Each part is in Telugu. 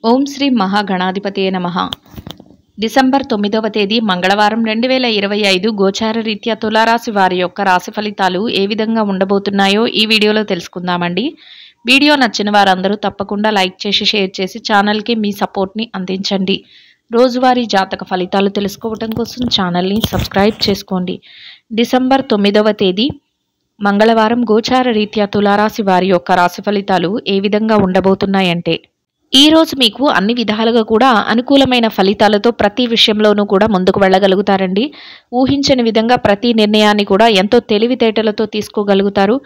ఓం శ్రీ మహాగణాధిపతయే నమః. డిసెంబర్ 9వ తేదీ మంగళవారం 2025 గోచార రీత్యా తులారాశి వారి యొక్క రాశి ఫలితాలు ఏ విధంగా ఉండబోతున్నాయో ఈ వీడియోలో తెలుసుకుందామండి. వీడియో నచ్చిన వారందరూ తప్పకుండా లైక్ చేసి షేర్ చేసి ఛానల్కి మీ సపోర్ట్ని అందించండి. రోజువారీ జాతక ఫలితాలు తెలుసుకోవడం కోసం ఛానల్ని సబ్స్క్రైబ్ చేసుకోండి. డిసెంబర్ 9వ తేదీ మంగళవారం గోచార రీత్యా తులారాశి వారి యొక్క రాశి ఫలితాలు ఏ విధంగా ఉండబోతున్నాయంటే, ఈ రోజు మీకు అన్ని విధాలుగా కూడా అనుకూలమైన ఫలితాలతో ప్రతి విషయంలోనూ కూడా ముందుకు వెళ్ళగలుగుతారండి. ఊహించని విధంగా ప్రతి నిర్ణయాన్ని కూడా ఎంతో తెలివితేటలతో తీసుకోగలుగుతారు.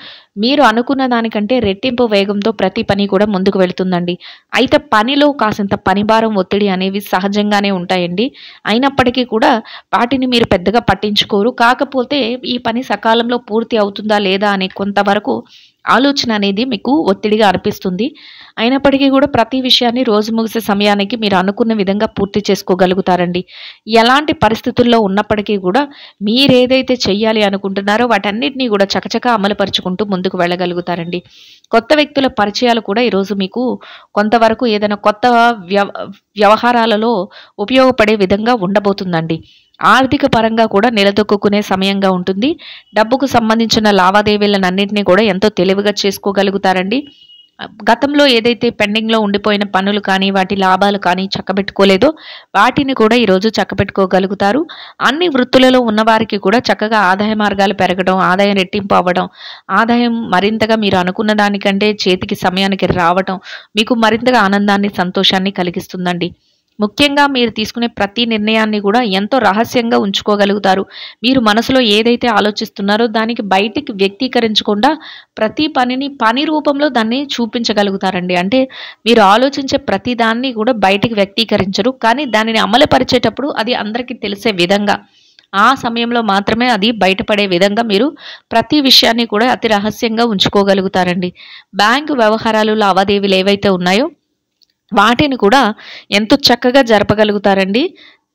మీరు అనుకున్న దానికంటే రెట్టింపు వేగంతో ప్రతి పని కూడా ముందుకు వెళుతుందండి. అయితే పనిలో కాసింత పనిభారం ఒత్తిడి అనేవి సహజంగానే ఉంటాయండి. అయినప్పటికీ కూడా వాటిని మీరు పెద్దగా పట్టించుకోరు. కాకపోతే ఈ పని సకాలంలో పూర్తి అవుతుందా లేదా అనే కొంతవరకు ఆలోచన అనేది మీకు ఒత్తిడిగా అనిపిస్తుంది. అయినప్పటికీ కూడా ప్రతి విషయాన్ని రోజు ముగిసే సమయానికి మీరు అనుకున్న విధంగా పూర్తి చేసుకోగలుగుతారండి. ఎలాంటి పరిస్థితుల్లో ఉన్నప్పటికీ కూడా మీరేదైతే చెయ్యాలి అనుకుంటున్నారో వాటన్నిటినీ కూడా చకచకా అమలుపరుచుకుంటూ ముందుకు వెళ్ళగలుగుతారండి. కొత్త వ్యక్తుల పరిచయాలు కూడా ఈరోజు మీకు కొంతవరకు ఏదైనా కొత్త వ్యవహారాలలో ఉపయోగపడే విధంగా ఉండబోతుందండి. ఆర్థిక పరంగా కూడా నిలదొక్కునే సమయంగా ఉంటుంది. డబ్బుకు సంబంధించిన లావాదేవీలన్నింటినీ కూడా ఎంతో తెలివిగా చేసుకోగలుగుతారండి. గతంలో ఏదైతే పెండింగ్లో ఉండిపోయిన పనులు కానీ వాటి లాభాలు కానీ చక్కబెట్టుకోలేదో వాటిని కూడా ఈరోజు చక్కబెట్టుకోగలుగుతారు. అన్ని వృత్తులలో ఉన్నవారికి కూడా చక్కగా ఆదాయ మార్గాలు పెరగడం, ఆదాయం రెట్టింపు అవ్వడం, ఆదాయం మరింతగా మీరు అనుకున్న దానికంటే చేతికి సమయానికి రావడం మీకు మరింతగా ఆనందాన్ని, సంతోషాన్ని కలిగిస్తుందండి. ముఖ్యంగా మీరు తీసుకునే ప్రతి నిర్ణయాన్ని కూడా ఎంతో రహస్యంగా ఉంచుకోగలుగుతారు. మీరు మనసులో ఏదైతే ఆలోచిస్తున్నారో దానికి బయటికి వ్యక్తీకరించకుండా ప్రతి పనిని పని రూపంలో దాన్ని చూపించగలుగుతారండి. అంటే మీరు ఆలోచించే ప్రతి దాన్ని కూడా బయటికి వ్యక్తీకరించరు, కానీ దానిని అమలుపరిచేటప్పుడు అది అందరికీ తెలిసే విధంగా ఆ సమయంలో మాత్రమే అది బయటపడే విధంగా మీరు ప్రతి విషయాన్ని కూడా అతి రహస్యంగా ఉంచుకోగలుగుతారండి. బ్యాంకు వ్యవహారాలు, లావాదేవీలు ఏవైతే ఉన్నాయో వాటిని కూడా ఎంతో చక్కగా జరపగలుగుతారండి.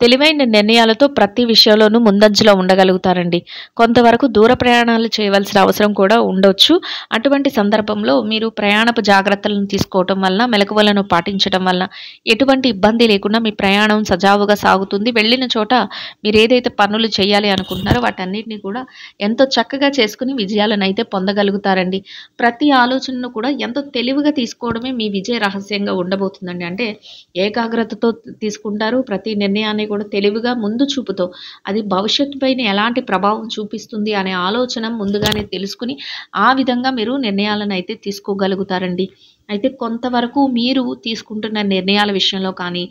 తెలివైన నిర్ణయాలతో ప్రతి విషయంలోనూ ముందంజలో ఉండగలుగుతారండి. కొంతవరకు దూర ప్రయాణాలు చేయవలసిన అవసరం కూడా ఉండొచ్చు. అటువంటి సందర్భంలో మీరు ప్రయాణపు జాగ్రత్తలను తీసుకోవటం వల్ల, మెలకువలను పాటించడం వల్ల ఎటువంటి ఇబ్బంది లేకుండా మీ ప్రయాణం సజావుగా సాగుతుంది. వెళ్ళిన చోట మీరు ఏదైతే పనులు చేయాలి అనుకుంటున్నారో వాటన్నిటిని కూడా ఎంతో చక్కగా చేసుకుని విజయాలను అయితే పొందగలుగుతారండి. ప్రతి ఆలోచనను కూడా ఎంతో తెలివిగా తీసుకోవడమే మీ విజయ రహస్యంగా ఉండబోతుందండి. అంటే ఏకాగ్రతతో తీసుకుంటారు. ప్రతి నిర్ణయాన్ని కూడా తెలివిగా ముందు చూపుతో అది భవిష్యత్తు పైన ఎలాంటి ప్రభావం చూపిస్తుంది అనే ఆలోచన ముందుగానే తెలుసుకుని ఆ విధంగా మీరు నిర్ణయాలను అయితే తీసుకోగలుగుతారండి. అయితే కొంతవరకు మీరు తీసుకుంటున్న నిర్ణయాల విషయంలో కానీ,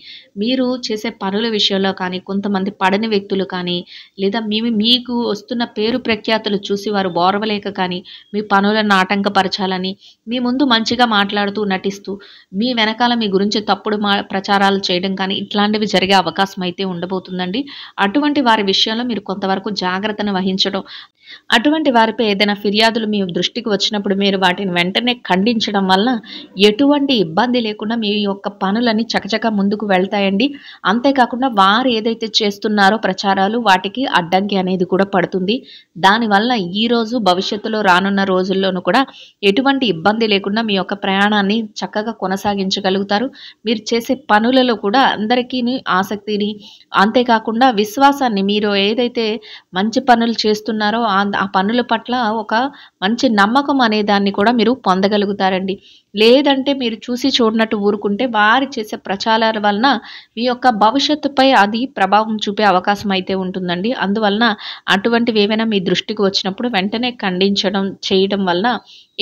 మీరు చేసే పనుల విషయంలో కానీ, కొంతమంది పడని వ్యక్తులు కానీ, లేదా మీకు వస్తున్న పేరు ప్రఖ్యాతులు చూసి వారు ఓర్వలేక కానీ మీ పనులను ఆటంకపరచాలని, మీ ముందు మంచిగా మాట్లాడుతూ నటిస్తూ మీ వెనకాల మీ గురించి తప్పుడు ప్రచారాలు చేయడం కానీ ఇట్లాంటివి జరిగే అవకాశం అయితే ఉండబోతుందండి. అటువంటి వారి విషయంలో మీరు కొంతవరకు జాగ్రత్తను వహించడం, అటువంటి వారిపై ఏదైనా ఫిర్యాదులు మీ దృష్టికి వచ్చినప్పుడు మీరు వాటిని వెంటనే ఖండించడం వల్ల ఎటువంటి ఇబ్బంది లేకుండా మీ యొక్క పనులన్నీ చకచక ముందుకు వెళ్తాయండి. అంతేకాకుండా వారు ఏదైతే చేస్తున్నారో ప్రచారాలు వాటికి అడ్డంకి అనేది కూడా పడుతుంది. దానివల్ల ఈరోజు భవిష్యత్తులో రానున్న రోజుల్లోనూ కూడా ఎటువంటి ఇబ్బంది లేకుండా మీ యొక్క ప్రయాణాన్ని చక్కగా కొనసాగించగలుగుతారు. మీరు చేసే పనులలో కూడా అందరికీ ఆసక్తిని, అంతేకాకుండా విశ్వాసాన్ని, మీరు ఏదైతే మంచి పనులు చేస్తున్నారో ఆ పనుల పట్ల ఒక మంచి నమ్మకం అనే దాన్ని కూడా మీరు పొందగలుగుతారండి. లేదంటే మీరు చూసి చూడనట్టు ఊరుకుంటే వారి చేసే ప్రచారాల వలన మీ యొక్క భవిష్యత్తుపై అది ప్రభావం చూపే అవకాశం అయితే ఉంటుందండి. అందువలన అటువంటివి ఏవైనా మీ దృష్టికి వచ్చినప్పుడు వెంటనే ఖండించడం చేయడం వలన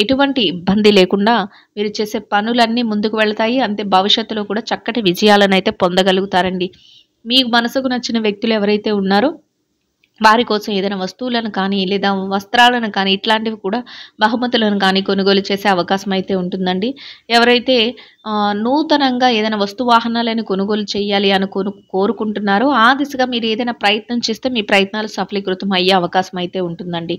ఎటువంటి ఇబ్బంది లేకుండా మీరు చేసే పనులన్నీ ముందుకు వెళ్తాయి. అంతే భవిష్యత్తులో కూడా చక్కటి విజయాలను అయితే పొందగలుగుతారండి. మీ మనసుకు నచ్చిన వ్యక్తులు ఎవరైతే ఉన్నారో వారి కోసం ఏదైనా వస్తువులను కానీ, లేదా వస్త్రాలను కానీ ఇట్లాంటివి కూడా బహుమతులను కానీ కొనుగోలు చేసే అవకాశం అయితే ఉంటుందండి. ఎవరైతే నూతనంగా ఏదైనా వస్తు వాహనాలను కొనుగోలు చేయాలి అని కోరుకుంటున్నారో ఆ దిశగా మీరు ఏదైనా ప్రయత్నం చేస్తే మీ ప్రయత్నాలు సఫలీకృతం అయ్యే అవకాశం అయితే ఉంటుందండి.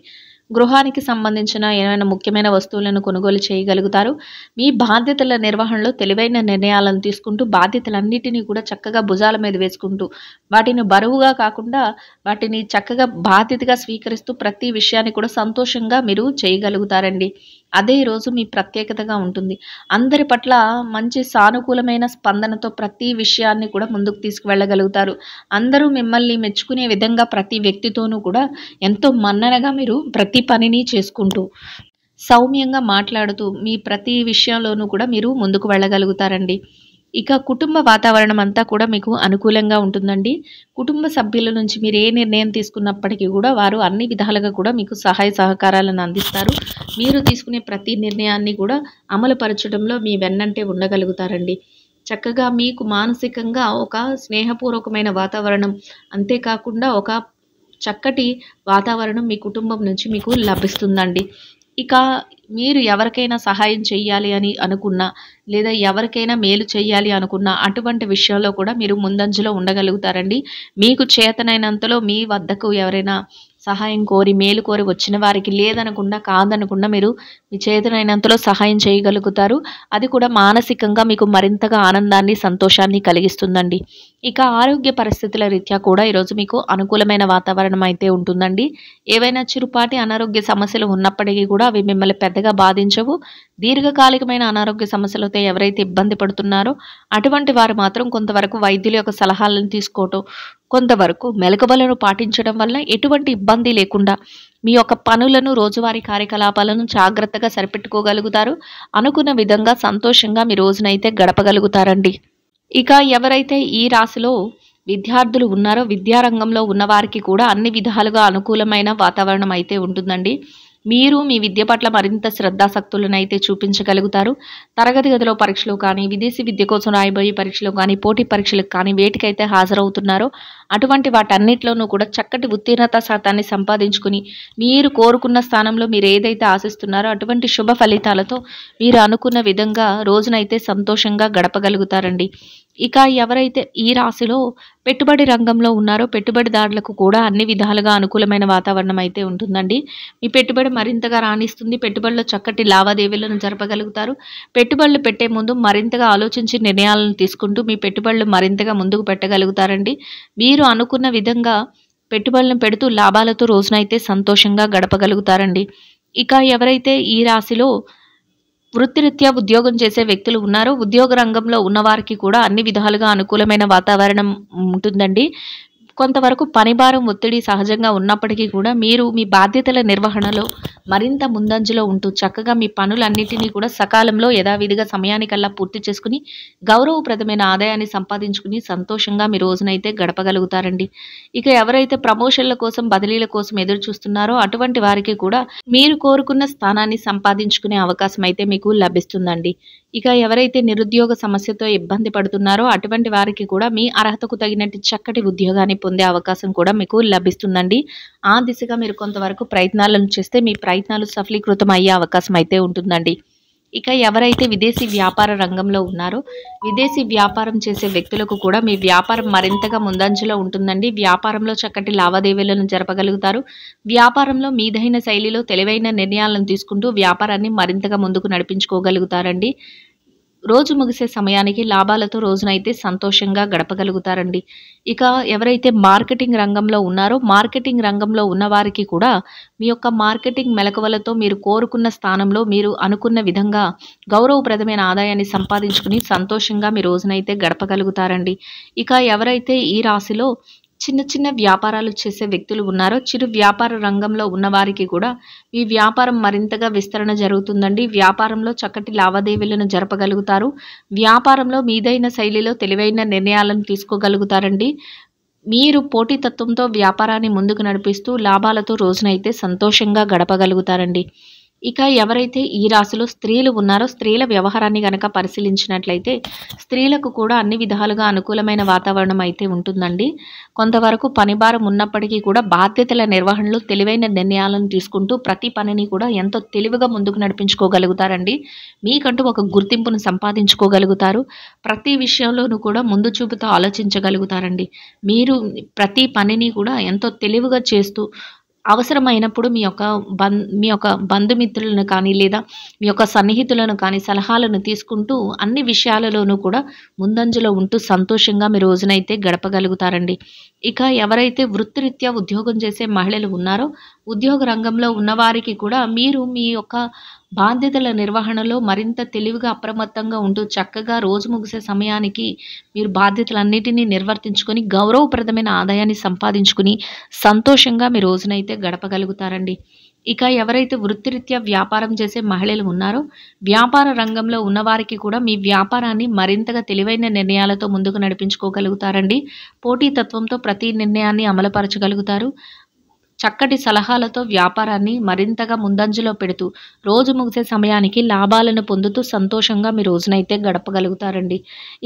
గృహానికి సంబంధించిన ఏమైనా ముఖ్యమైన వస్తువులను కొనుగోలు చేయగలుగుతారు. మీ బాధ్యతల నిర్వహణలో తెలివైన నిర్ణయాలను తీసుకుంటూ బాధ్యతలన్నిటినీ కూడా చక్కగా భుజాల మీద వేసుకుంటూ వాటిని బరువుగా కాకుండా వాటిని చక్కగా బాధ్యతగా స్వీకరిస్తూ ప్రతి విషయాన్ని కూడా సంతోషంగా మీరు చేయగలుగుతారండి. అదే రోజు మీ ప్రత్యేకతగా ఉంటుంది. అందరి పట్ల మంచి సానుకూలమైన స్పందనతో ప్రతి విషయాన్ని కూడా ముందుకు తీసుకువెళ్ళగలుగుతారు. అందరూ మిమ్మల్ని మెచ్చుకునే విధంగా ప్రతి వ్యక్తితోనూ కూడా ఎంతో మన్ననగా మీరు ప్రతి పనిని చేసుకుంటూ, సౌమ్యంగా మాట్లాడుతూ మీ ప్రతి విషయంలోనూ కూడా మీరు ముందుకు వెళ్ళగలుగుతారండి. ఇక కుటుంబ వాతావరణం అంతా కూడా మీకు అనుకూలంగా ఉంటుందండి. కుటుంబ సభ్యుల నుంచి మీరు ఏ నిర్ణయం తీసుకున్నప్పటికీ కూడా వారు అన్ని విధాలుగా కూడా మీకు సహాయ సహకారాలను అందిస్తారు. మీరు తీసుకునే ప్రతి నిర్ణయాన్ని కూడా అమలు పరచడంలో మీ వెన్నంటే ఉండగలుగుతారండి. చక్కగా మీకు మానసికంగా ఒక స్నేహపూర్వకమైన వాతావరణం, అంతేకాకుండా ఒక చక్కటి వాతావరణం మీ కుటుంబం నుంచి మీకు లభిస్తుందండి. ఇక మీరు ఎవరికైనా సహాయం చెయ్యాలి అని అనుకున్నా, లేదా ఎవరికైనా మేలు చేయాలి అనుకున్నా అటువంటి విషయంలో కూడా మీరు ముందంజలో ఉండగలుగుతారండి. మీకు చేతనైనంతలో మీ వద్దకు ఎవరైనా సహాయం కోరి, మేలు కోరి వచ్చిన వారికి లేదనకుండా, కాదనకుండా మీరు మీ చేతనైనంతలో సహాయం చేయగలుగుతారు. అది కూడా మానసికంగా మీకు మరింతగా ఆనందాన్ని, సంతోషాన్ని కలిగిస్తుందండి. ఇక ఆరోగ్య పరిస్థితుల రీత్యా కూడా ఈరోజు మీకు అనుకూలమైన వాతావరణం అయితే ఉంటుందండి. ఏవైనా చిరుపాటి అనారోగ్య సమస్యలు ఉన్నప్పటికీ కూడా అవి మిమ్మల్ని పెద్దగా బాధించవు. దీర్ఘకాలికమైన అనారోగ్య సమస్యలతో ఎవరైతే ఇబ్బంది పడుతున్నారో అటువంటి వారు మాత్రం కొంతవరకు వైద్యుల యొక్క సలహాలను తీసుకోవటం, కొంతవరకు మెలకువలను పాటించడం వల్ల ఎటువంటి ఇబ్బంది లేకుండా మీ యొక్క పనులను, రోజువారీ కార్యకలాపాలను జాగ్రత్తగా సరిపెట్టుకోగలుగుతారు. అనుకున్న విధంగా సంతోషంగా మీ రోజునైతే గడపగలుగుతారండి. ఇక ఎవరైతే ఈ రాశిలో విద్యార్థులు ఉన్నారో, విద్యారంగంలో ఉన్నవారికి కూడా అన్ని విధాలుగా అనుకూలమైన వాతావరణం అయితే ఉంటుందండి. మీరు మీ విద్య పట్ల మరింత శ్రద్ధాసక్తులను అయితే చూపించగలుగుతారు. తరగతి గదిలో పరీక్షలు కానీ, విదేశీ విద్య కోసం రాయబోయే పరీక్షలు కానీ, పోటీ పరీక్షలకు కానీ వేటికైతే హాజరవుతున్నారో అటువంటి వాటన్నిటిలోనూ కూడా చక్కటి ఉత్తీర్ణత శాతాన్ని సంపాదించుకుని, మీరు కోరుకున్న స్థానంలో మీరు ఏదైతే ఆశిస్తున్నారో అటువంటి శుభ ఫలితాలతో మీరు అనుకున్న విధంగా రోజునైతే సంతోషంగా గడపగలుగుతారండి. ఇక ఎవరైతే ఈ రాశిలో పెట్టుబడి రంగంలో ఉన్నారో పెట్టుబడిదారులకు కూడా అన్ని విధాలుగా అనుకూలమైన వాతావరణం అయితే ఉంటుందండి. మీ పెట్టుబడి మరింతగా రాణిస్తుంది. పెట్టుబడిలో చక్కటి లావాదేవీలను జరపగలుగుతారు. పెట్టుబడులు పెట్టే ముందు మరింతగా ఆలోచించి నిర్ణయాలను తీసుకుంటూ మీ పెట్టుబడులు మరింతగా ముందుకు పెట్టగలుగుతారండి. మీరు అనుకున్న విధంగా పెట్టుబడులను పెడుతూ లాభాలతో రోజునైతే సంతోషంగా గడపగలుగుతారండి. ఇక ఎవరైతే ఈ రాశిలో వృత్తిరీత్యా ఉద్యోగం చేసే వ్యక్తులు ఉన్నారో, ఉద్యోగ రంగంలో ఉన్నవారికి కూడా అన్ని విధాలుగా అనుకూలమైన వాతావరణం ఉంటుందండి. కొంతవరకు పనిభారం, ఒత్తిడి సహజంగా ఉన్నప్పటికీ కూడా మీరు మీ బాధ్యతల నిర్వహణలో మరింత ముందంజలో ఉంటూ చక్కగా మీ పనులన్నిటినీ కూడా సకాలంలో యథావిధిగా సమయానికల్లా పూర్తి చేసుకుని గౌరవప్రదమైన ఆదాయాన్ని సంపాదించుకుని సంతోషంగా మీ రోజునైతే గడపగలుగుతారండి. ఇక ఎవరైతే ప్రమోషన్ల కోసం, బదిలీల కోసం ఎదురు చూస్తున్నారో అటువంటి వారికి కూడా మీరు కోరుకున్న స్థానాన్ని సంపాదించుకునే అవకాశం అయితే మీకు లభిస్తుందండి. ఇక ఎవరైతే నిరుద్యోగ సమస్యతో ఇబ్బంది పడుతున్నారో అటువంటి వారికి కూడా మీ అర్హతకు తగినట్టు చక్కటి ఉద్యోగాన్ని పొందే అవకాశం కూడా మీకు లభిస్తుందండి. ఆ దిశగా మీరు కొంతవరకు ప్రయత్నాలను చేస్తే మీ ప్రయత్నాలు సఫలీకృతం అయ్యే అవకాశం అయితే ఉంటుందండి. ఇక ఎవరైతే విదేశీ వ్యాపార రంగంలో ఉన్నారో, విదేశీ వ్యాపారం చేసే వ్యక్తులకు కూడా మీ వ్యాపారం మరింతగా ముందంజలో ఉంటుందండి. వ్యాపారంలో చక్కటి లావాదేవీలను జరపగలుగుతారు. వ్యాపారంలో మీదైన శైలిలో తెలివైన నిర్ణయాలను తీసుకుంటూ వ్యాపారాన్ని మరింతగా ముందుకు నడిపించుకోగలుగుతారండి. రోజు ముగిసే సమయానికి లాభాలతో రోజునైతే సంతోషంగా గడపగలుగుతారండి. ఇక ఎవరైతే మార్కెటింగ్ రంగంలో ఉన్నారో, మార్కెటింగ్ రంగంలో ఉన్నవారికి కూడా మీ యొక్క మార్కెటింగ్ మెలకువలతో మీరు కోరుకున్న స్థానంలో మీరు అనుకున్న విధంగా గౌరవప్రదమైన ఆదాయాన్ని సంపాదించుకుని సంతోషంగా మీ రోజునైతే గడపగలుగుతారండి. ఇక ఎవరైతే ఈ రాశిలో చిన్న చిన్న వ్యాపారాలు చేసే వ్యక్తులు ఉన్నారో, చిరు వ్యాపార రంగంలో ఉన్నవారికి కూడా ఈ వ్యాపారం మరింతగా విస్తరణ జరుగుతుందండి. వ్యాపారంలో చక్కటి లావాదేవీలను జరపగలుగుతారు. వ్యాపారంలో మీదైన శైలిలో తెలివైన నిర్ణయాలను తీసుకోగలుగుతారండి. మీరు పోటీతత్వంతో వ్యాపారాన్ని ముందుకు నడిపిస్తూ లాభాలతో రోజునైతే సంతోషంగా గడపగలుగుతారండి. ఇక ఎవరైతే ఈ రాశిలో స్త్రీలు ఉన్నారో, స్త్రీల వ్యవహారాన్ని గనక పరిశీలించినట్లయితే స్త్రీలకు కూడా అన్ని విధాలుగా అనుకూలమైన వాతావరణం అయితే ఉంటుందండి. కొంతవరకు పనిభారం ఉన్నప్పటికీ కూడా బాధ్యతల నిర్వహణలో తెలివైన నిర్ణయాలను తీసుకుంటూ ప్రతి పనిని కూడా ఎంతో తెలివిగా ముందుకు నడిపించుకోగలుగుతారండి. మీకంటూ ఒక గుర్తింపును సంపాదించుకోగలుగుతారు. ప్రతి విషయంలోనూ కూడా ముందు చూపుతో ఆలోచించగలుగుతారండి. మీరు ప్రతి పనిని కూడా ఎంతో తెలివిగా చేస్తూ అవసరమైనప్పుడు మీ యొక్క బంధుమిత్రులను కానీ, లేదా మీ యొక్క సన్నిహితులను కానీ సలహాలను తీసుకుంటూ అన్ని విషయాలలోనూ కూడా ముందంజలో ఉంటూ సంతోషంగా మీ రోజునైతే గడపగలుగుతారండి. ఇక ఎవరైతే వృత్తిరీత్యా ఉద్యోగం చేసే మహిళలు ఉన్నారో, ఉద్యోగ రంగంలో ఉన్నవారికి కూడా మీరు మీ యొక్క బాధ్యతల నిర్వహణలో మరింత తెలివిగా అప్రమత్తంగా ఉంటూ చక్కగా రోజు ముగిసే సమయానికి మీరు బాధ్యతలన్నిటినీ నిర్వర్తించుకొని గౌరవప్రదమైన ఆదాయాన్ని సంపాదించుకుని సంతోషంగా మీ రోజునైతే గడపగలుగుతారండి. ఇక ఎవరైతే వృత్తిరీత్యా వ్యాపారం చేసే మహిళలు ఉన్నారో వ్యాపార రంగంలో ఉన్నవారికి కూడా మీ వ్యాపారాన్ని మరింతగా తెలివైన నిర్ణయాలతో ముందుకు నడిపించుకోగలుగుతారండి. పోటీతత్వంతో ప్రతి నిర్ణయాన్ని అమలుపరచగలుగుతారు. చక్కటి సలహాలతో వ్యాపారాన్ని మరింతగా ముందంజలో పెడుతూ రోజు ముగిసే సమయానికి లాభాలను పొందుతూ సంతోషంగా మీ రోజునైతే గడపగలుగుతారండి.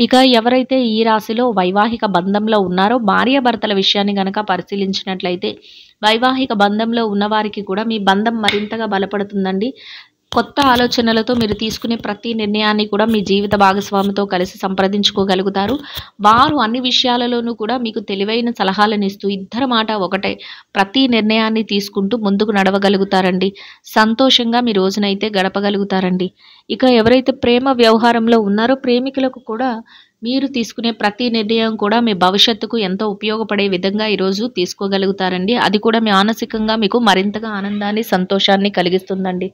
ఇక ఎవరైతే ఈ రాశిలో వైవాహిక బంధంలో ఉన్నారో భార్యాభర్తల విషయాన్ని గనక పరిశీలించినట్లయితే వైవాహిక బంధంలో ఉన్నవారికి కూడా మీ బంధం మరింతగా బలపడుతుందండి. కొత్త ఆలోచనలతో మీరు తీసుకునే ప్రతి నిర్ణయాన్ని కూడా మీ జీవిత భాగస్వామితో కలిసి సంప్రదించుకోగలుగుతారు. వారు అన్ని విషయాలలోనూ కూడా మీకు తెలివైన సలహాలను ఇస్తూ ఇద్దరి మాట ఒకటే ప్రతి నిర్ణయాన్ని తీసుకుంటూ ముందుకు నడవగలుగుతారండి. సంతోషంగా మీ రోజునైతే గడపగలుగుతారండి. ఇక ఎవరైతే ప్రేమ వ్యవహారంలో ఉన్నారో ప్రేమికులకు కూడా మీరు తీసుకునే ప్రతి నిర్ణయం కూడా మీ భవిష్యత్తుకు ఎంతో ఉపయోగపడే విధంగా ఈరోజు తీసుకోగలుగుతారండి. అది కూడా మానసికంగా మీకు మరింతగా ఆనందాన్ని సంతోషాన్ని కలిగిస్తుందండి.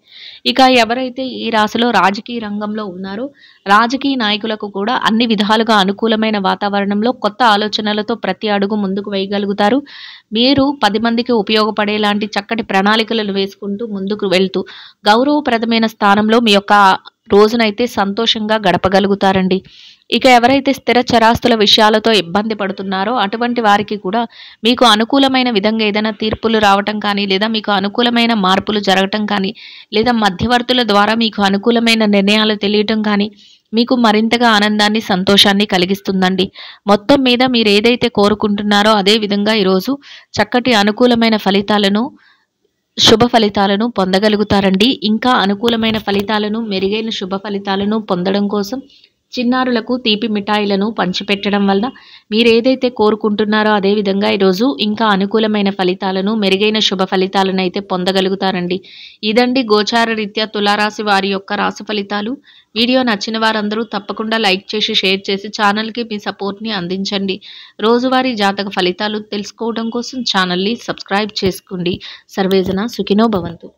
ఇక ఎవరైతే ఈ రాశిలో రాజకీయ రంగంలో ఉన్నారో రాజకీయ నాయకులకు కూడా అన్ని విధాలుగా అనుకూలమైన వాతావరణంలో కొత్త ఆలోచనలతో ప్రతి అడుగు ముందుకు వేయగలుగుతారు. మీరు 10 మందికి ఉపయోగపడేలాంటి చక్కటి ప్రణాళికలను వేసుకుంటూ ముందుకు వెళ్తూ గౌరవప్రదమైన స్థానంలో మీ యొక్క రోజునైతే సంతోషంగా గడపగలుగుతారండి. ఇక ఎవరైతే స్థిర చరాస్తుల విషయాలతో ఇబ్బంది పడుతున్నారో అటువంటి వారికి కూడా మీకు అనుకూలమైన విధంగా ఏదైనా తీర్పులు రావటం కానీ లేదా మీకు అనుకూలమైన మార్పులు జరగటం కానీ లేదా మధ్యవర్తుల ద్వారా మీకు అనుకూలమైన నిర్ణయాలు తెలియటం కానీ మీకు మరింతగా ఆనందాన్ని సంతోషాన్ని కలిగిస్తుందండి. మొత్తం మీద మీరు ఏదైతే కోరుకుంటున్నారో అదే విధంగా ఈరోజు చక్కటి అనుకూలమైన ఫలితాలను శుభ ఫలితాలను పొందగలుగుతారండి. ఇంకా అనుకూలమైన ఫలితాలను మెరుగైన శుభ ఫలితాలను పొందడం కోసం చిన్నారులకు తీపి మిఠాయిలను పంచిపెట్టడం వల్ల మీరు ఏదైతే కోరుకుంటున్నారో అదే విధంగా ఈరోజు ఇంకా అనుకూలమైన ఫలితాలను మెరుగైన శుభ ఫలితాలను అయితే పొందగలుగుతారండి. ఇదండి గోచార రీత్యా తులారాశి వారి యొక్క రాశి ఫలితాలు. వీడియో నచ్చిన వారందరూ తప్పకుండా లైక్ చేసి షేర్ చేసి ఛానల్కి మీ సపోర్ట్ని అందించండి. రోజువారీ జాతక ఫలితాలు తెలుసుకోవడం కోసం ఛానల్ని సబ్స్క్రైబ్ చేసుకోండి. సర్వేజన సుఖినో భవంతు.